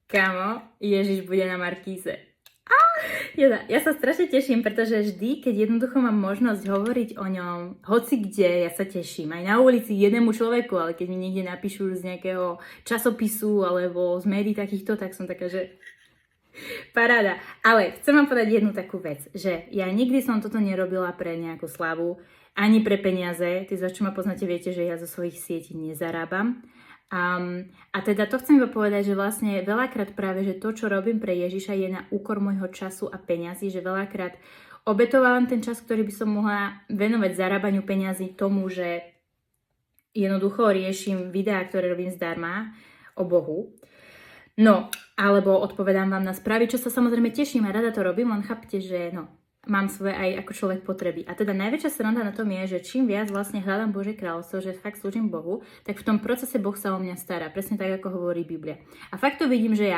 Kámo, Ježiš bude na Markíze. Ja sa strašne teším, pretože vždy, keď jednoducho mám možnosť hovoriť o ňom, hoci kde, ja sa teším. Aj na ulici jednému človeku, ale keď mi niekde napíšu z nejakého časopisu alebo z médií takýchto, tak som taká, že paráda. Ale chcem vám povedať jednu takú vec, že ja nikdy som toto nerobila pre nejakú slavu, ani pre peniaze. Tí, za čo ma poznáte, viete, že ja zo svojich sietí nezarábam. A teda to chcem iba povedať, že vlastne veľakrát práve, že to, čo robím pre Ježiša, je na úkor môjho času a peňazí, že veľakrát obetovávam ten čas, ktorý by som mohla venovať zarábaniu peňazí tomu, že jednoducho riešim videá, ktoré robím zdarma o Bohu. No, alebo odpovedám vám na správy, čo sa samozrejme teším a rada to robím, len chápte, že mám svoje aj ako človek potreby. A teda najväčšia sranda na tom je, že čím viac vlastne hľadám Božie kráľovstvo, že fakt slúžim Bohu, tak v tom procese Boh sa o mňa stará. Presne tak, ako hovorí Biblia. A fakt to vidím, že ja